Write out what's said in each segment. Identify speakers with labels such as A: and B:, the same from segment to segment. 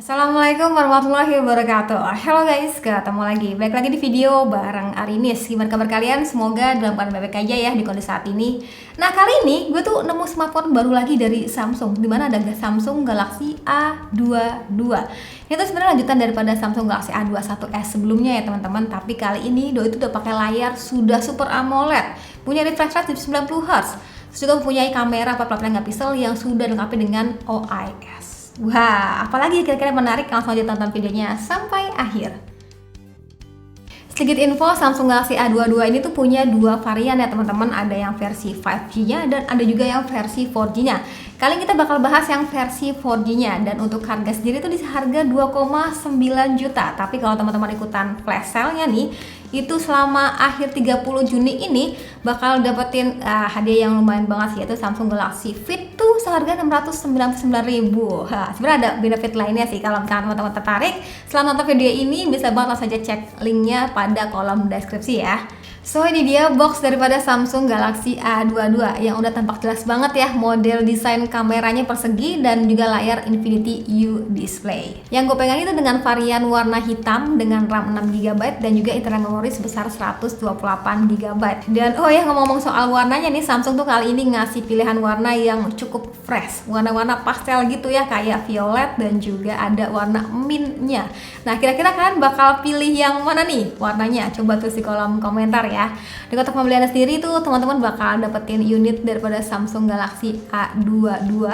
A: Assalamualaikum warahmatullahi wabarakatuh. Halo guys, ketemu lagi. Balik lagi di video bareng Arinis. Gimana kabar kalian? Semoga dalam keadaan baik-baik aja ya di kondisi saat ini. Nah, kali ini gue tuh nemu smartphone baru lagi dari Samsung, dimana ada Samsung Galaxy A22. Itu sebenarnya lanjutan daripada Samsung Galaxy A21s sebelumnya ya teman-teman. Tapi kali ini doi itu udah pakai layar sudah Super AMOLED, punya refresh rate di 90 Hz. Terus juga mempunyai kamera 48 megapiksel yang sudah dilengkapi dengan OIS. Wah, apalagi kira-kira menarik, langsung aja tonton videonya sampai akhir. Sedikit info, Samsung Galaxy A22 ini tuh punya dua varian ya teman-teman. Ada yang versi 5G-nya dan ada juga yang versi 4G-nya. Kali ini kita bakal bahas yang versi 4G-nya, dan untuk harga sendiri tuh di harga 2,9 juta. Tapi kalau teman-teman ikutan flash sale-nya nih, itu selama akhir 30 Juni ini bakal dapetin hadiah yang lumayan banget sih, yaitu Samsung Galaxy Fit tuh seharga 699.000. Sebenarnya ada benefit lainnya sih. Kalau teman-teman tertarik, setelah nonton video ini bisa banget langsung aja cek linknya pada kolom deskripsi ya. So, ini dia box daripada Samsung Galaxy A22 yang udah tampak jelas banget ya. Model desain kameranya persegi dan juga layar Infinity U display. Yang gue pegang itu dengan varian warna hitam dengan RAM 6GB dan juga internal memori sebesar 128GB. Dan oh ya, ngomong-ngomong soal warnanya nih, Samsung tuh kali ini ngasih pilihan warna yang cukup fresh. Warna-warna pastel gitu ya, kayak violet dan juga ada warna mintnya. Nah, kira-kira kalian bakal pilih yang mana nih warnanya? Coba tulis di kolom komentar ya. Di kotak pembeliannya sendiri tuh teman-teman bakal dapetin unit daripada Samsung Galaxy A22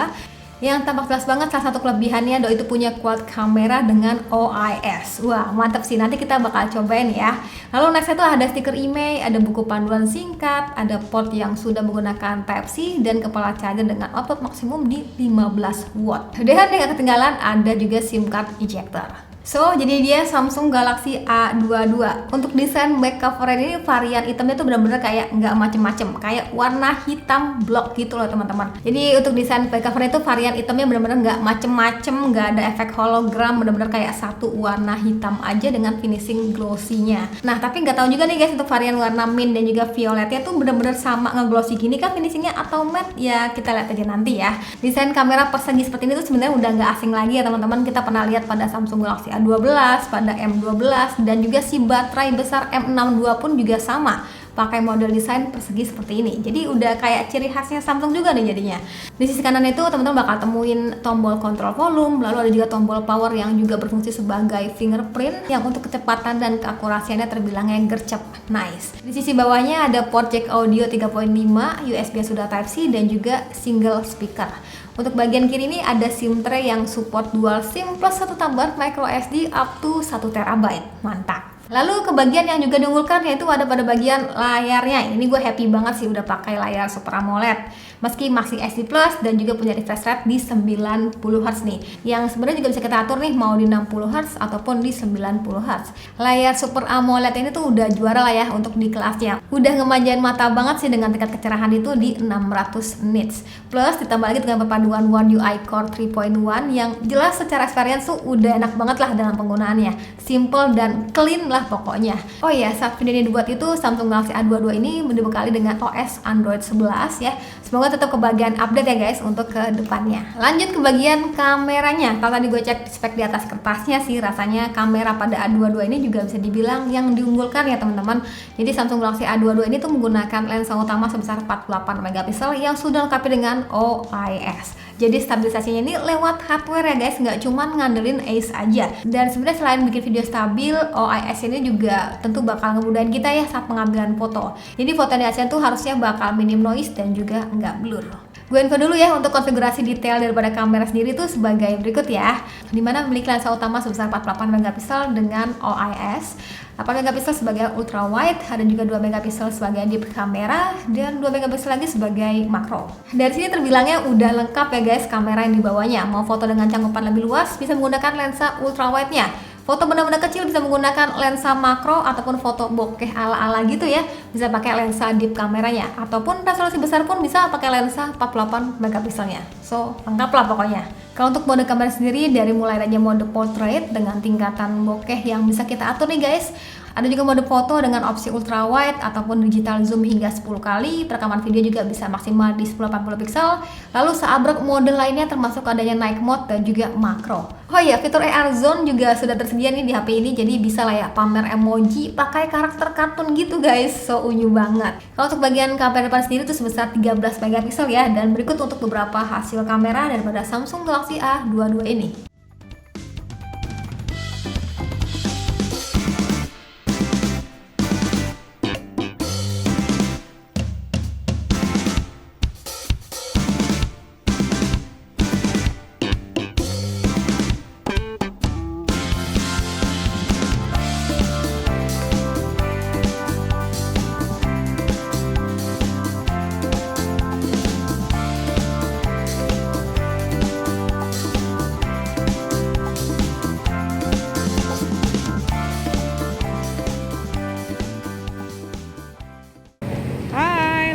A: yang tampak jelas banget. Salah satu kelebihannya doi itu punya quad kamera dengan OIS. Wah, mantap sih, nanti kita bakal cobain ya. Lalu nextnya tuh ada stiker email, ada buku panduan singkat, ada port yang sudah menggunakan Type-C dan kepala charger dengan output maksimum di 15 watt. Dan yang gak ketinggalan ada juga SIM card ejector. So, jadi dia Samsung Galaxy A22. Untuk desain back cover ini, varian hitamnya tuh bener-bener kayak nggak macem-macem, kayak warna hitam blok gitu loh teman-teman. Jadi untuk desain back cover itu varian hitamnya bener-bener nggak macem-macem, nggak ada efek hologram, bener-bener kayak satu warna hitam aja dengan finishing glossy-nya. Nah, tapi nggak tahu juga nih guys, untuk varian warna mint dan juga violetnya tuh bener-bener sama nge-glossy gini kan finishingnya atau matte, ya kita lihat aja nanti ya. Desain kamera persegi seperti ini tuh sebenarnya udah nggak asing lagi ya teman-teman. Kita pernah lihat pada Samsung Galaxy A12, pada M12, dan juga si baterai besar M62 pun juga sama, pakai model desain persegi seperti ini. Jadi udah kayak ciri khasnya Samsung juga nih jadinya. Di sisi kanan itu teman-teman bakal temuin tombol kontrol volume, lalu ada juga tombol power yang juga berfungsi sebagai fingerprint yang untuk kecepatan dan keakurasiannya terbilangnya gercep nice. Di sisi bawahnya ada port jack audio 3.5, USB yang sudah Type-C dan juga single speaker. Untuk bagian kiri ini ada SIM tray yang support dual SIM plus satu tambahan micro SD up to 1 TB. Mantap. Lalu ke bagian yang juga diunggulkan yaitu ada pada bagian layarnya. Ini gue happy banget sih udah pakai layar Super AMOLED. Meski masih SD Plus dan juga punya refresh rate di 90 Hz nih. Yang sebenarnya juga bisa kita atur nih mau di 60 Hz ataupun di 90 Hz. Layar Super AMOLED ini tuh udah juara lah ya untuk di kelasnya. Udah ngemanjain mata banget sih dengan tingkat kecerahan itu di 600 nits. Plus ditambah lagi dengan perpaduan One UI Core 3.1 yang jelas secara experience tuh udah enak banget lah dalam penggunaannya. Simple dan clean lah pokoknya. Oh ya, saat video ini dibuat itu Samsung Galaxy A22 ini dibekali dengan OS Android 11 ya. Semoga tetap kebagian update ya guys untuk ke depannya. Lanjut ke bagian kameranya. Kalau tadi gue cek spek di atas kertasnya sih, rasanya kamera pada A22 ini juga bisa dibilang yang diunggulkan ya teman-teman. Jadi Samsung Galaxy A22 ini tuh menggunakan lensa utama sebesar 48 megapiksel yang sudah lengkap dengan OIS. Jadi stabilisasinya ini lewat hardware ya guys, nggak cuma ngandelin ACE aja. Dan sebenarnya selain bikin video stabil, OIS ini juga tentu bakal ngemudahin kita ya saat pengambilan foto. Jadi foto yang dihasilkan tuh harusnya bakal minim noise dan juga nggak blur. Gue info dulu ya untuk konfigurasi detail daripada kamera sendiri tuh sebagai berikut ya. Dimana memiliki lensa utama sebesar 48 megapiksel dengan OIS, 8 megapiksel sebagai ultra wide, ada juga 2 megapiksel sebagai deep kamera, dan 2 megapiksel lagi sebagai makro. Dari sini terbilangnya udah lengkap ya guys kamera yang dibawanya. Mau foto dengan cangkupan lebih luas bisa menggunakan lensa ultra wide-nya. Foto benar-benar kecil bisa menggunakan lensa makro, ataupun foto bokeh ala-ala gitu ya bisa pakai lensa deep kameranya, ataupun resolusi besar pun bisa pakai lensa 48 megapikselnya. So, lengkap lah pokoknya. Kalau untuk mode kamera sendiri dari mulai adanya mode portrait dengan tingkatan bokeh yang bisa kita atur nih guys. Ada juga mode foto dengan opsi ultra wide ataupun digital zoom hingga 10 kali. Perekaman video juga bisa maksimal di 1080 pixel. Lalu seabrek mode lainnya termasuk adanya night mode dan juga makro. Oh iya, fitur AR zone juga sudah tersedia nih di HP ini, jadi bisa lah ya pamer emoji pakai karakter kartun gitu guys. So unyu banget. Kalau untuk bagian kamera depan sendiri itu sebesar 13 megapiksel ya, dan berikut untuk beberapa hasil kamera daripada Samsung Galaxy A22 ini.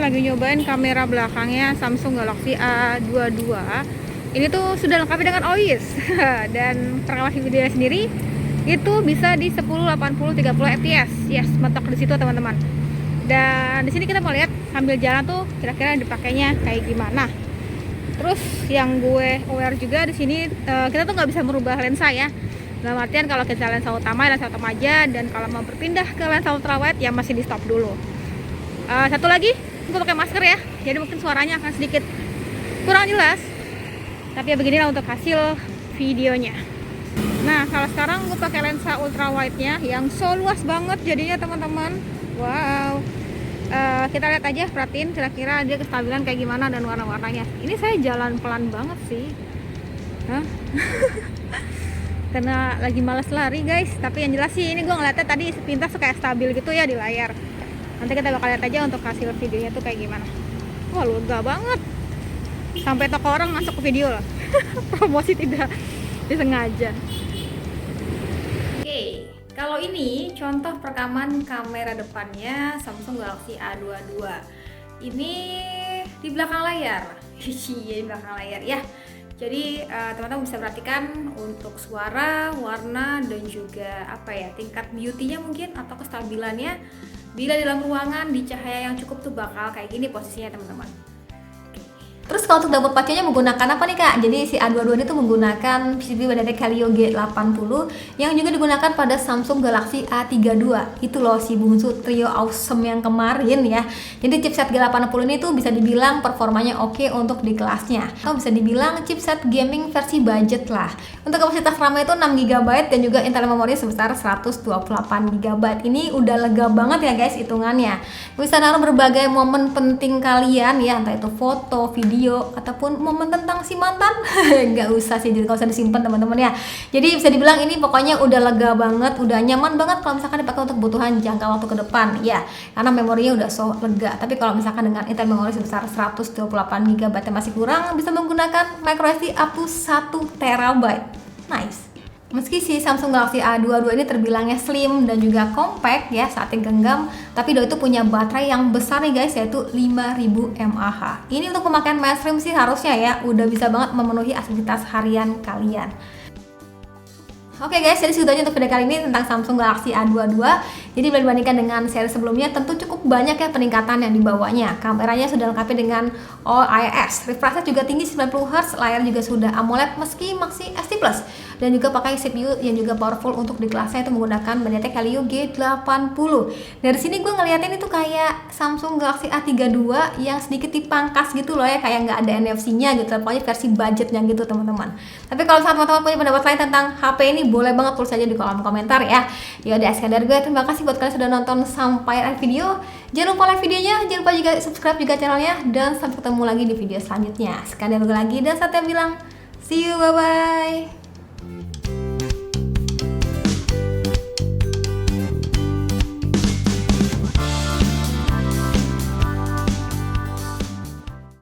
A: Lagi nyobain kamera belakangnya Samsung Galaxy A22. Ini tuh sudah lengkap dengan OIS dan perekaman videonya sendiri itu bisa di 1080 30 fps. Yes, mentok di situ teman-teman. Dan di sini kita mau lihat sambil jalan tuh kira-kira dipakainya kayak gimana. Terus yang gue aware juga di sini kita tuh nggak bisa merubah lensa ya. Dalam artian kalau kita lensa utama aja, dan kalau mau berpindah ke lensa ultrawide ya masih di stop dulu. Satu lagi, gue pakai masker ya, jadi mungkin suaranya akan sedikit kurang jelas, tapi ya beginilah untuk hasil videonya. Nah, kalau sekarang gue pakai lensa ultra wide nya yang so luas banget jadinya teman-teman. Wow. Kita lihat aja, perhatiin kira-kira dia kestabilan kayak gimana dan warna-warnanya. Ini saya jalan pelan banget sih, karena lagi males lari guys. Tapi yang jelas sih ini gue ngeliatnya tadi sepintas kayak stabil gitu ya di layar. Nanti kita bakal lihat aja untuk hasil videonya tuh kayak gimana. Wah, lega banget. Sampai toko orang masuk ke video lah. Promosi tidak disengaja. Oke, kalau ini contoh perekaman kamera depannya Samsung Galaxy A22. Ini di belakang layar. Iya, di belakang layar ya. Jadi teman-teman bisa perhatikan untuk suara, warna, dan juga apa ya, tingkat beauty-nya mungkin atau kestabilannya. Bila di dalam ruangan di cahaya yang cukup tuh bakal kayak gini posisinya teman-teman. Terus kalau untuk dapur pacunya menggunakan apa nih kak? Jadi si A22 ini tuh menggunakan PCB dari Helio G80 yang juga digunakan pada Samsung Galaxy A32. Itu loh si bungsu trio awesome yang kemarin ya. Jadi chipset G80 ini tuh bisa dibilang performanya oke untuk di kelasnya. Atau bisa dibilang chipset gaming versi budget lah. Untuk kapasitas RAM itu 6GB dan juga internal memori sebesar 128GB. Ini udah lega banget ya guys hitungannya. Bisa naruh berbagai momen penting kalian ya, entah itu foto, video, ataupun momen tentang si mantan. Nggak usah sih, jadi nggak usah disimpan teman-teman ya. Jadi bisa dibilang ini pokoknya udah lega banget, udah nyaman banget kalau misalkan dipakai untuk kebutuhan jangka waktu ke depan ya, karena memorinya udah so lega. Tapi kalau misalkan dengan internal memori sebesar 128GB yang masih kurang, bisa menggunakan microSD up to 1TB. Nice. Meski si Samsung Galaxy A22 ini terbilangnya slim dan juga compact ya saat digenggam, tapi dia itu punya baterai yang besar nih guys, yaitu 5000 mAh. Ini untuk pemakaian mainstream sih harusnya ya udah bisa banget memenuhi aktivitas harian kalian. Oke guys, jadi segitu aja untuk video kali ini tentang Samsung Galaxy A22. Jadi bila dibandingkan dengan seri sebelumnya, tentu cukup banyak ya peningkatan yang dibawanya. Kameranya sudah lengkapi dengan OIS, refresh rate juga tinggi 90Hz, layar juga sudah AMOLED meski masih SD+. Dan juga pakai CPU yang juga powerful untuk di kelasnya itu menggunakan MediaTek Helio G80. Dari sini gue ngeliatin itu kayak Samsung Galaxy A32 yang sedikit dipangkas gitu loh ya, kayak nggak ada NFC-nya gitu, pokoknya versi budgetnya gitu teman-teman. Tapi kalau teman-teman punya pendapat lain tentang HP ini, boleh banget tulis aja di kolom komentar ya. Yaudah, sekian dari gue, terima kasih buat kalian sudah nonton sampai akhir video. Jangan lupa like videonya, jangan lupa juga subscribe juga channelnya, dan sampai ketemu lagi di video selanjutnya. Sekian dari gue lagi, dan saya bilang see you, bye bye.